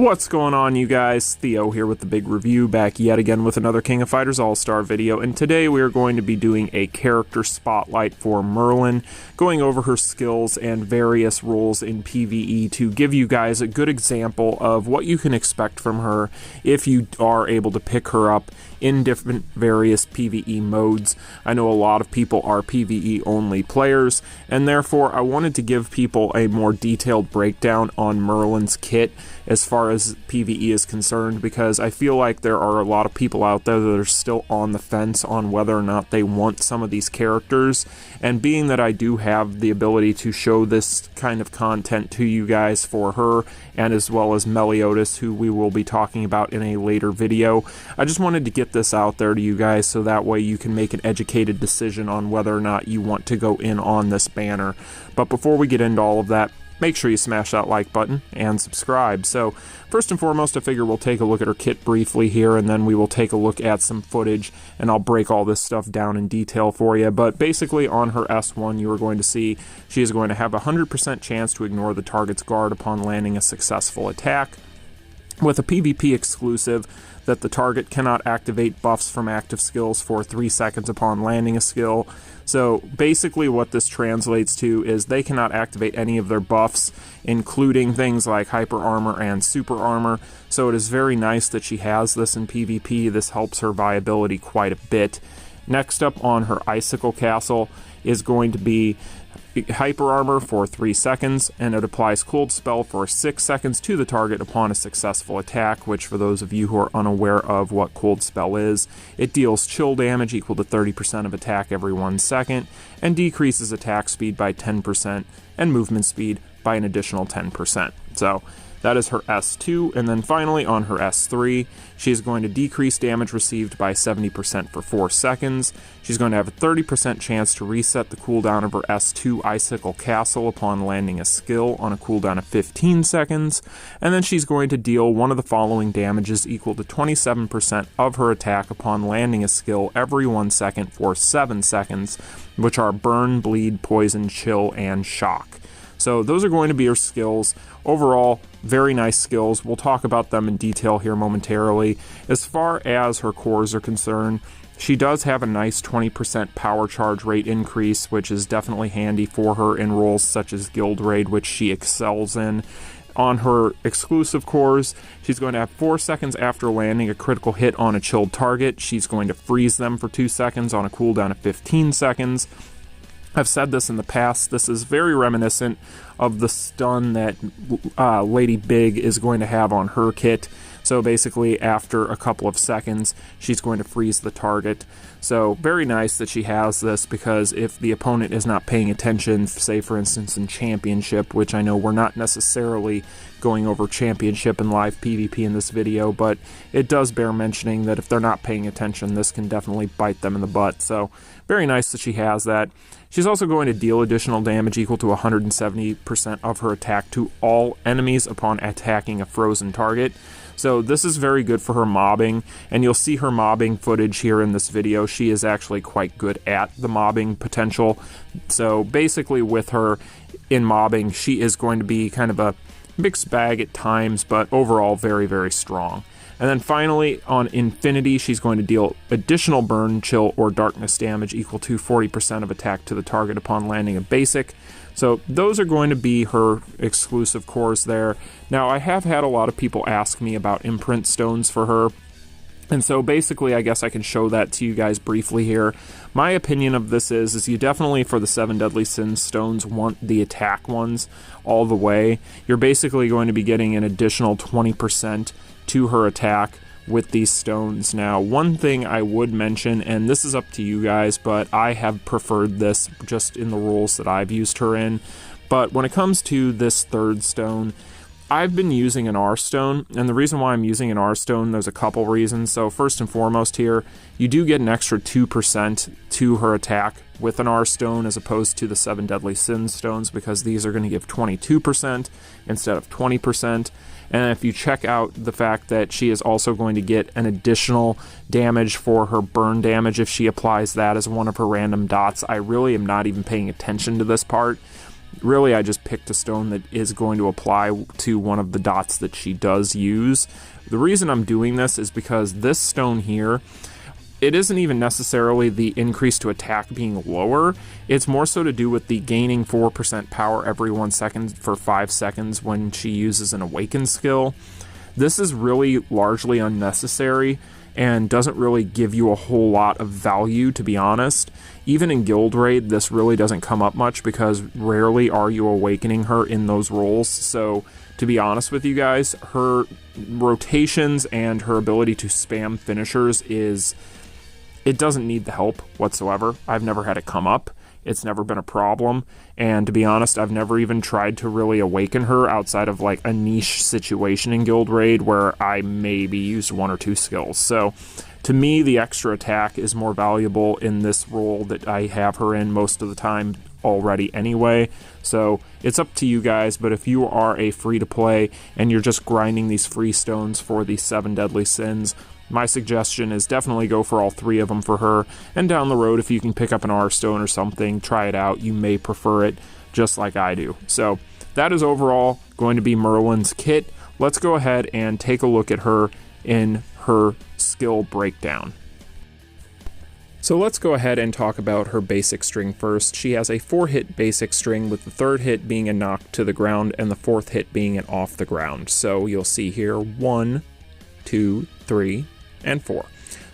What's going on, you guys? Theo here with the big review, back yet again with another King of Fighters Allstar video, and today we are going to be doing a character spotlight for Merlin, going over her skills and various roles in PVE to give you guys a good example of what you can expect from her if you are able to pick her up in different various PVE modes. I know a lot of people are PVE only players, and therefore I wanted to give people a more detailed breakdown on Merlin's kit as far as PVE is concerned, because I feel like there are a lot of people out there that are still on the fence on whether or not they want some of these characters, and being that I do have the ability to show this kind of content to you guys for her, and as well as Melodies, who we will be talking about in a later video, I just wanted to get this out there to you guys so that way you can make an educated decision on whether or not you want to go in on this banner. But before we get into all of that, make sure you smash that like button and subscribe. So first and foremost, I figure we'll take a look at her kit briefly here, and then we will take a look at some footage, and I'll break all this stuff down in detail for you. But basically on her S1, you are going to see she is going to have a 100% chance to ignore the target's guard upon landing a successful attack, with a PvP exclusive that the target cannot activate buffs from active skills for 3 seconds upon landing a skill. So basically what this translates to is they cannot activate any of their buffs, including things like hyper armor and super armor. So it is very nice that she has this in PvP. This helps her viability quite a bit. Next up on her Icicle Castle is going to be hyper armor for 3 seconds, and it applies cold spell for 6 seconds to the target upon a successful attack, which for those of you who are unaware of what cold spell is, it deals chill damage equal to 30% of attack every 1 second, and decreases attack speed by 10% and movement speed by an additional 10%. So that is her S2, and then finally on her S3, she is going to decrease damage received by 70% for 4 seconds. She's going to have a 30% chance to reset the cooldown of her S2 Icicle Castle upon landing a skill on a cooldown of 15 seconds, and then she's going to deal one of the following damages equal to 27% of her attack upon landing a skill every 1 second for 7 seconds, which are Burn, Bleed, Poison, Chill, and Shock. So those are going to be her skills. Overall, very nice skills. We'll talk about them in detail here momentarily. As far as her cores are concerned, she does have a nice 20% power charge rate increase, which is definitely handy for her in roles such as Guild Raid, which she excels in. On her exclusive cores, she's going to have 4 seconds after landing a critical hit on a chilled target. She's going to freeze them for 2 seconds on a cooldown of 15 seconds. I've said this in the past, this is very reminiscent of the stun that Lady Big is going to have on her kit. So basically after a couple of seconds, she's going to freeze the target. So very nice that she has this, because if the opponent is not paying attention, say for instance in Championship, which I know we're not necessarily going over Championship and live PvP in this video, but it does bear mentioning that if they're not paying attention, this can definitely bite them in the butt. So very nice that she has that. She's also going to deal additional damage equal to 170% of her attack to all enemies upon attacking a frozen target. So this is very good for her mobbing, and you'll see her mobbing footage here in this video. She is actually quite good at the mobbing potential. So basically with her in mobbing, she is going to be kind of a mixed bag at times, but overall very, very strong. And then finally, on Infinity, she's going to deal additional burn, chill, or darkness damage equal to 40% of attack to the target upon landing a basic. So those are going to be her exclusive cores there. Now, I have had a lot of people ask me about imprint stones for her, and so basically I guess I can show that to you guys briefly here. My opinion of this is you definitely, for the 7 Deadly Sins stones, want the attack ones all the way. You're basically going to be getting an additional 20% to her attack with these stones. Now, one thing I would mention, and this is up to you guys, but I have preferred this just in the roles that I've used her in. But when it comes to this 3rd stone, I've been using an R stone, and the reason why I'm using an R stone, there's a couple reasons. So first and foremost here, you do get an extra 2% to her attack with an R stone as opposed to the 7 Deadly Sins stones, because these are going to give 22% instead of 20%. And if you check out the fact that she is also going to get an additional damage for her burn damage if she applies that as one of her random dots, I really am not even paying attention to this part. Really, I just picked a stone that is going to apply to one of the dots that she does use. The reason I'm doing this is because this stone here, it isn't even necessarily the increase to attack being lower. It's more so to do with the gaining 4% power every 1 second for 5 seconds when she uses an awaken skill. This is really largely unnecessary and doesn't really give you a whole lot of value, to be honest. Even in guild raid, this really doesn't come up much because rarely are you awakening her in those roles. So to be honest with you guys, her rotations and her ability to spam finishers it doesn't need the help whatsoever. I've never had it come up. It's never been a problem, and to be honest, I've never even tried to really awaken her outside of like a niche situation in guild raid where I maybe used 1 or 2 skills. So to me, the extra attack is more valuable in this role that I have her in most of the time already anyway. So it's up to you guys, but if you are a free to play and you're just grinding these free stones for the 7 deadly sins, my suggestion is definitely go for all 3 of them for her, and down the road, if you can pick up an R stone or something, try it out. You may prefer it just like I do. So that is overall going to be Merlin's kit. Let's go ahead and take a look at her in her skill breakdown. So let's go ahead and talk about her basic string first. She has a 4-hit basic string, with the 3rd hit being a knock to the ground and the 4th hit being an off the ground. So you'll see here 1, 2, 3, and 4.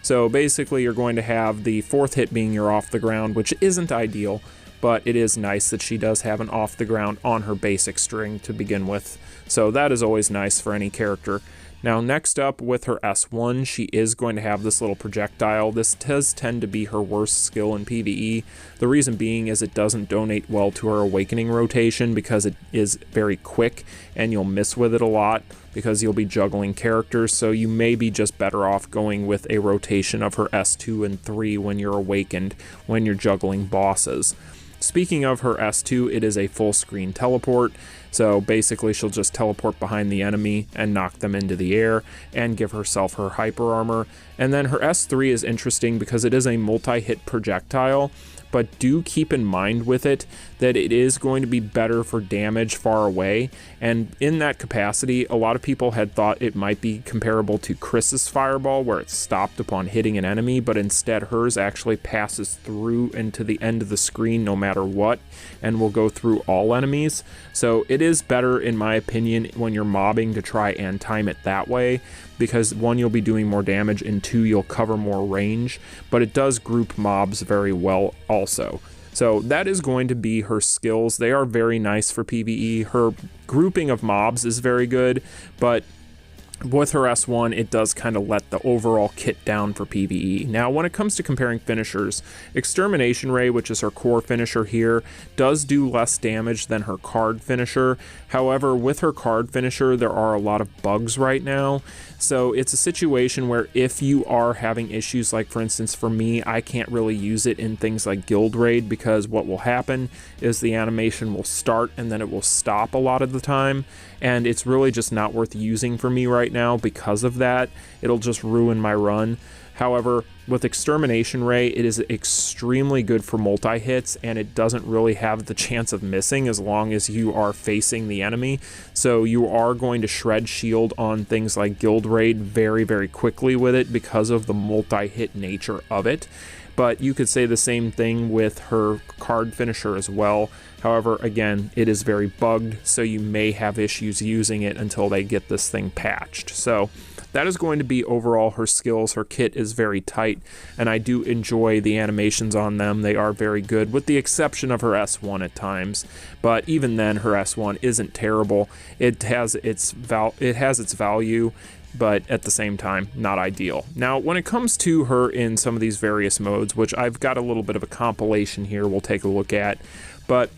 So basically you're going to have the 4th hit being your off the ground, which isn't ideal, but it is nice that she does have an off the ground on her basic string to begin with. So that is always nice for any character. Now next up, with her S1, she is going to have this little projectile. This does tend to be her worst skill in PvE. The reason being is it doesn't donate well to her awakening rotation because it is very quick and you'll miss with it a lot because you'll be juggling characters, so you may be just better off going with a rotation of her S2 and 3 when you're awakened, when you're juggling bosses. Speaking of her S2, it is a full screen teleport, so basically she'll just teleport behind the enemy and knock them into the air and give herself her hyper armor. And then her S3 is interesting because it is a multi-hit projectile, but do keep in mind with it that it is going to be better for damage far away, and in that capacity, a lot of people had thought it might be comparable to Chris's fireball, where it stopped upon hitting an enemy, but instead hers actually passes through into the end of the screen no matter what, and will go through all enemies. So it is better, in my opinion, when you're mobbing to try and time it that way, because 1, you'll be doing more damage, and 2, you'll cover more range, but it does group mobs very well also. So that is going to be her skills. They are very nice for PvE. Her grouping of mobs is very good, but with her S1, it does kind of let the overall kit down for PvE. Now, when it comes to comparing finishers, Extermination Ray, which is her core finisher here, does do less damage than her card finisher. However, with her card finisher, there are a lot of bugs right now. So it's a situation where if you are having issues, like for instance for me, I can't really use it in things like Guild Raid, because what will happen is the animation will start and then it will stop a lot of the time, and it's really just not worth using for me right now because of that. It'll just ruin my run. However, with Extermination Ray, it is extremely good for multi-hits, and it doesn't really have the chance of missing as long as you are facing the enemy. So you are going to shred shield on things like Guild Raid very, very quickly with it because of the multi-hit nature of it. But you could say the same thing with her card finisher as well. However, again, it is very bugged, so you may have issues using it until they get this thing patched. So that is going to be overall her skills. Her kit is very tight, and I do enjoy the animations on them. They are very good, with the exception of her S1 at times. But even then, her S1 isn't terrible. It has its value, but at the same time, not ideal. Now, when it comes to her in some of these various modes, which I've got a little bit of a compilation here we'll take a look at, but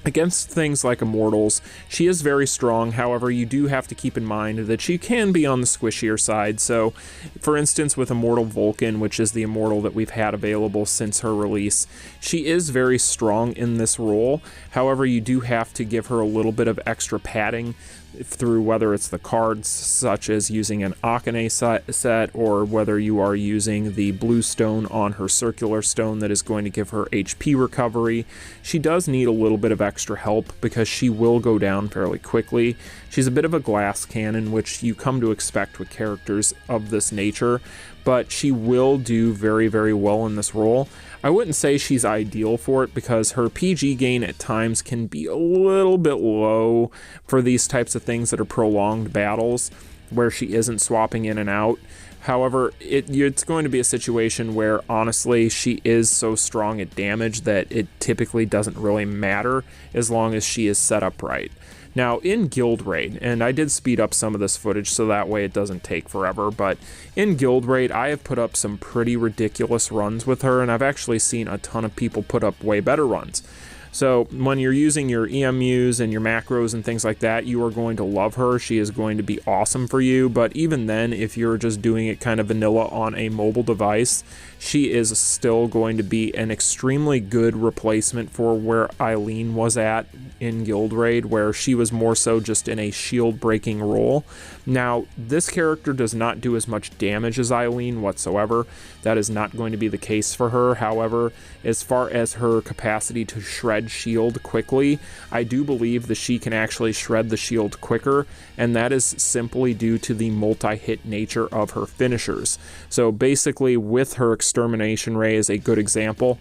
against things like Immortals, she is very strong. However, you do have to keep in mind that she can be on the squishier side. So, for instance, with Immortal Vulcan, which is the Immortal that we've had available since her release, she is very strong in this role. However, you do have to give her a little bit of extra padding. through whether it's the cards such as using an Akane set, or whether you are using the blue stone on her circular stone that is going to give her HP recovery. She does need a little bit of extra help because she will go down fairly quickly. She's a bit of a glass cannon, which you come to expect with characters of this nature, but she will do very, very well in this role. I wouldn't say she's ideal for it because her PG gain at times can be a little bit low for these types of things that are prolonged battles where she isn't swapping in and out. However, it's going to be a situation where honestly she is so strong at damage that it typically doesn't really matter as long as she is set up right. Now, in Guild Raid, and I did speed up some of this footage so that way it doesn't take forever, but in Guild Raid, I have put up some pretty ridiculous runs with her, and I've actually seen a ton of people put up way better runs. So when you're using your EMUs and your macros and things like that, you are going to love her. She is going to be awesome for you. But even then, if you're just doing it kind of vanilla on a mobile device, she is still going to be an extremely good replacement for where Eileen was at in Guild Raid, where she was more so just in a shield breaking role. Now, this character does not do as much damage as Eileen whatsoever. That is not going to be the case for her. However, as far as her capacity to shred shield quickly, I do believe that she can actually shred the shield quicker, and that is simply due to the multi-hit nature of her finishers. So basically, with her Extermination Ray is a good example,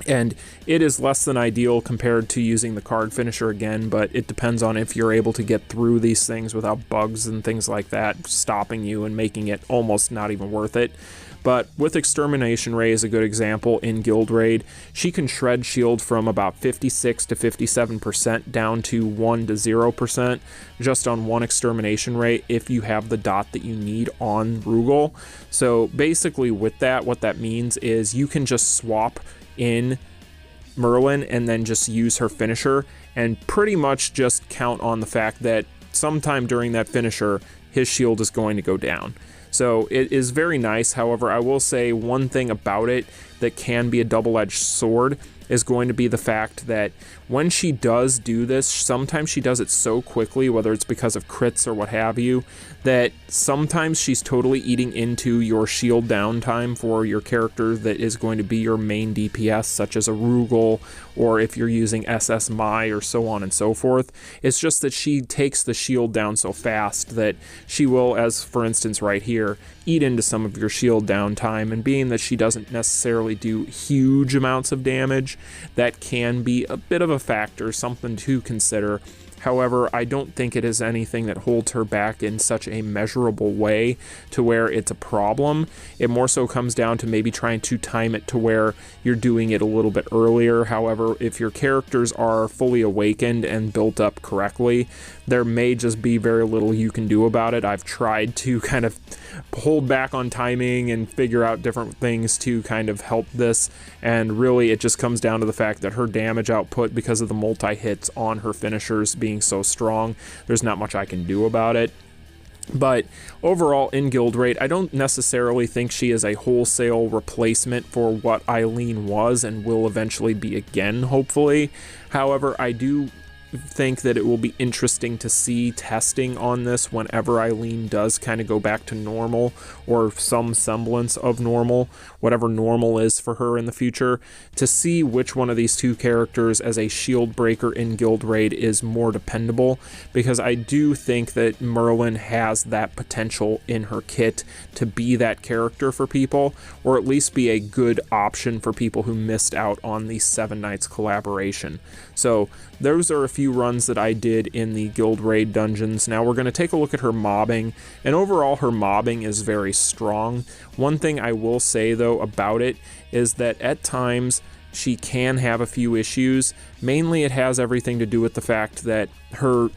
and it is less than ideal compared to using the card finisher again, but it depends on if you're able to get through these things without bugs and things like that stopping you and making it almost not even worth it. But with Extermination Ray is a good example in Guild Raid. She can shred shield from about 56 to 57% down to 1 to 0% just on one Extermination Ray if you have the dot that you need on Rugal. So basically with that, what that means is you can just swap in Merlin and then just use her finisher and pretty much just count on the fact that sometime during that finisher, his shield is going to go down. So it is very nice. However, I will say one thing about it that can be a double-edged sword is going to be the fact that when she does do this, sometimes she does it so quickly, whether it's because of crits or what have you, that sometimes she's totally eating into your shield downtime for your character that is going to be your main DPS, such as a Rugal, or if you're using SS Mai or so on and so forth. It's just that she takes the shield down so fast that she will, as for instance right here, eat into some of your shield downtime, and being that she doesn't necessarily do huge amounts of damage, that can be a bit of a factor, something to consider. However, I don't think it is anything that holds her back in such a measurable way to where it's a problem. It more so comes down to maybe trying to time it to where you're doing it a little bit earlier. However, if your characters are fully awakened and built up correctly, there may just be very little you can do about it. I've tried to kind of hold back on timing and figure out different things to kind of help this, and really it just comes down to the fact that her damage output, because of the multi-hits on her finishers being so strong, there's not much I can do about it. But overall in Guild Raid, I don't necessarily think she is a wholesale replacement for what Eileen was and will eventually be again, hopefully. However, I do think that it will be interesting to see testing on this whenever Eileen does kind of go back to normal, or some semblance of normal, whatever normal is for her in the future, to see which one of these two characters as a shield breaker in Guild Raid is more dependable, because I do think that Merlin has that potential in her kit to be that character for people, or at least be a good option for people who missed out on the 7 Nights collaboration. So those are a few runs that I did in the Guild Raid dungeons. Now we're going to take a look at her mobbing, and overall her mobbing is very strong. One thing I will say though about it is that at times she can have a few issues. Mainly it has everything to do with the fact that her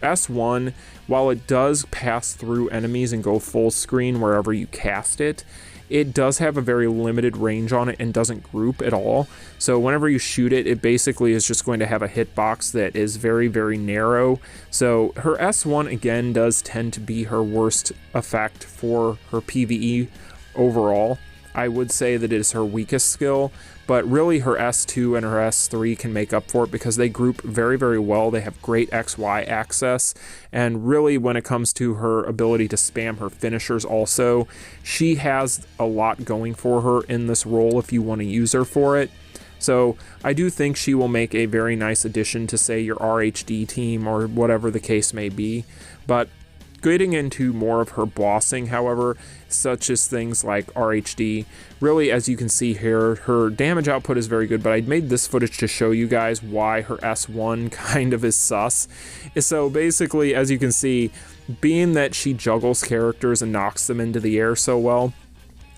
S1, while it does pass through enemies and go full screen wherever you cast it, it does have a very limited range on it and doesn't group at all. So whenever you shoot it, it basically is just going to have a hitbox that is very, very narrow. So her S1 again does tend to be her worst effect for her PVE overall. I would say that it is her weakest skill, but really her S2 and her S3 can make up for it because they group very, very well. They have great XY access, and really when it comes to her ability to spam her finishers also, she has a lot going for her in this role if you want to use her for it. So I do think she will make a very nice addition to, say, your RHD team or whatever the case may be. But getting into more of her bossing, however, such as things like RHD, really, as you can see here, her damage output is very good, but I made this footage to show you guys why her S1 kind of is sus. So basically, as you can see, being that she juggles characters and knocks them into the air so well,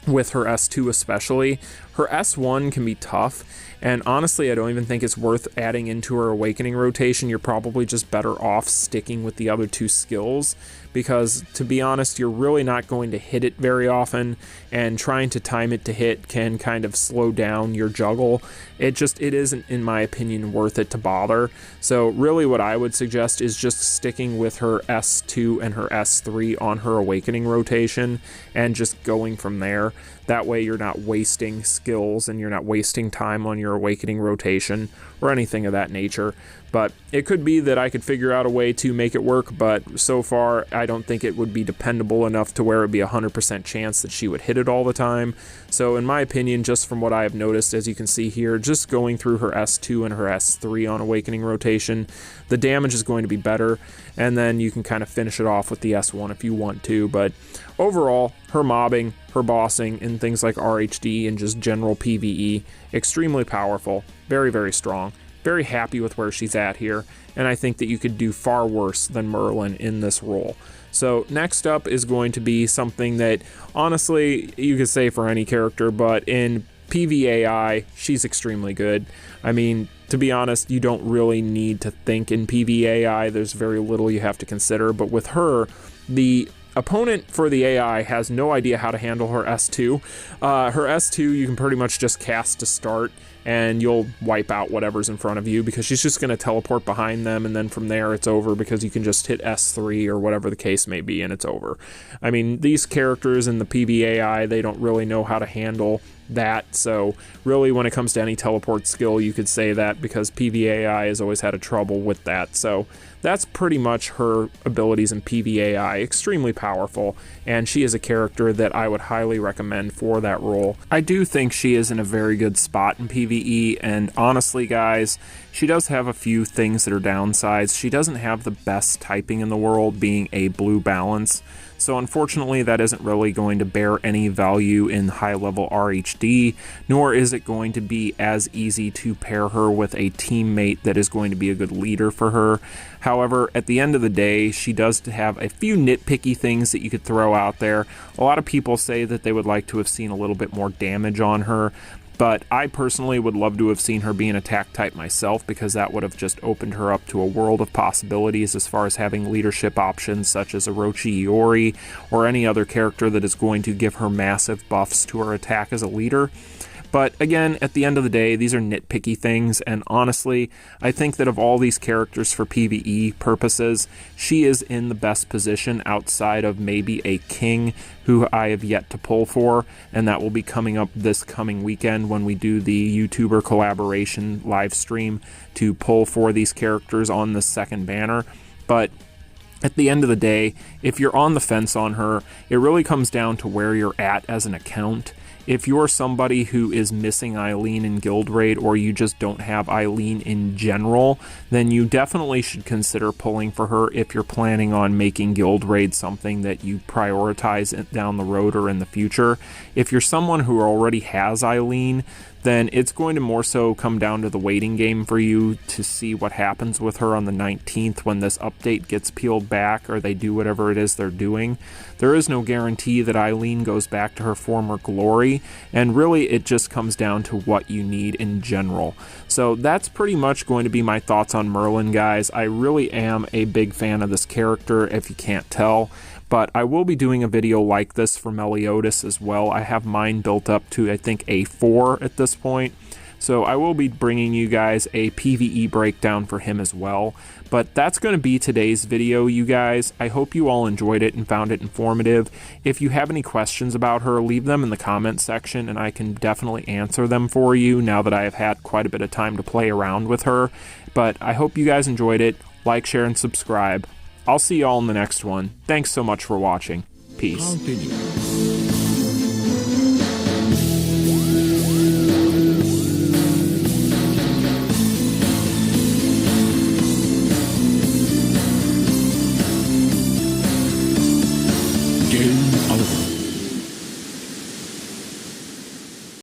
with her S2 especially, her S1 can be tough, and honestly I don't even think it's worth adding into her awakening rotation. You're probably just better off sticking with the other two skills, because to be honest, you're really not going to hit it very often, and trying to time it to hit can kind of slow down your juggle. It isn't, in my opinion, worth it to bother. So really what I would suggest is just sticking with her S2 and her S3 on her awakening rotation and just going from there. That way you're not wasting skills and you're not wasting time on your awakening rotation or anything of that nature. But it could be that I could figure out a way to make it work, but so far I don't think it would be dependable enough to where it would be a 100% chance that she would hit it all the time. So in my opinion, just from what I have noticed, as you can see here, just going through her S2 and her S3 on awakening rotation, the damage is going to be better, and then you can kind of finish it off with the S1 if you want to. But overall, her mobbing, her bossing, and things like RHD and just general PVE, extremely powerful, very, very strong. Very happy with where she's at here, and I think that you could do far worse than Merlin in this role. So next up is going to be something that honestly you could say for any character, but in PvAI she's extremely good. I mean, to be honest, you don't really need to think in PvAI. There's very little you have to consider, but with her, the opponent for the AI has no idea how to handle her S2. Her S2 you can pretty much just cast to start, and you'll wipe out whatever's in front of you because she's just going to teleport behind them, and then from there it's over because you can just hit S3 or whatever the case may be and it's over. I mean, these characters in the PvAI, they don't really know how to handle that, so really when it comes to any teleport skill you could say that, because PvAI has always had a trouble with that. So that's pretty much her abilities in PvAI, extremely powerful, and she is a character that I would highly recommend for that role. I do think she is in a very good spot in PvE, and honestly guys, she does have a few things that are downsides. She doesn't have the best typing in the world, being a blue balance. So unfortunately that isn't really going to bear any value in high level RHD, nor is it going to be as easy to pair her with a teammate that is going to be a good leader for her. However, at the end of the day, she does have a few nitpicky things that you could throw out there. A lot of people say that they would like to have seen a little bit more damage on her, but I personally would love to have seen her be an attack type myself, because that would have just opened her up to a world of possibilities as far as having leadership options such as Orochi Iori or any other character that is going to give her massive buffs to her attack as a leader. But again, at the end of the day, these are nitpicky things, and honestly, I think that of all these characters for PvE purposes, she is in the best position outside of maybe a King, who I have yet to pull for, and that will be coming up this coming weekend when we do the YouTuber collaboration live stream to pull for these characters on the second banner. But at the end of the day, if you're on the fence on her, it really comes down to where you're at as an account. If you're somebody who is missing Eileen in Guild Raid, or you just don't have Eileen in general, then you definitely should consider pulling for her if you're planning on making Guild Raid something that you prioritize down the road or in the future. If you're someone who already has Eileen, then it's going to more so come down to the waiting game for you to see what happens with her on the 19th when this update gets peeled back, or they do whatever it is they're doing. There is no guarantee that Eileen goes back to her former glory, and really it just comes down to what you need in general. So that's pretty much going to be my thoughts on Merlin, guys. I really am a big fan of this character, if you can't tell. But I will be doing a video like this for Melodies as well. I have mine built up to, I think, a 4 at this point. So I will be bringing you guys a PVE breakdown for him as well. But that's going to be today's video, you guys. I hope you all enjoyed it and found it informative. If you have any questions about her, leave them in the comment section and I can definitely answer them for you now that I have had quite a bit of time to play around with her. But I hope you guys enjoyed it. Like, share, and subscribe. I'll see you all in the next one. Thanks so much for watching. Peace. Continue.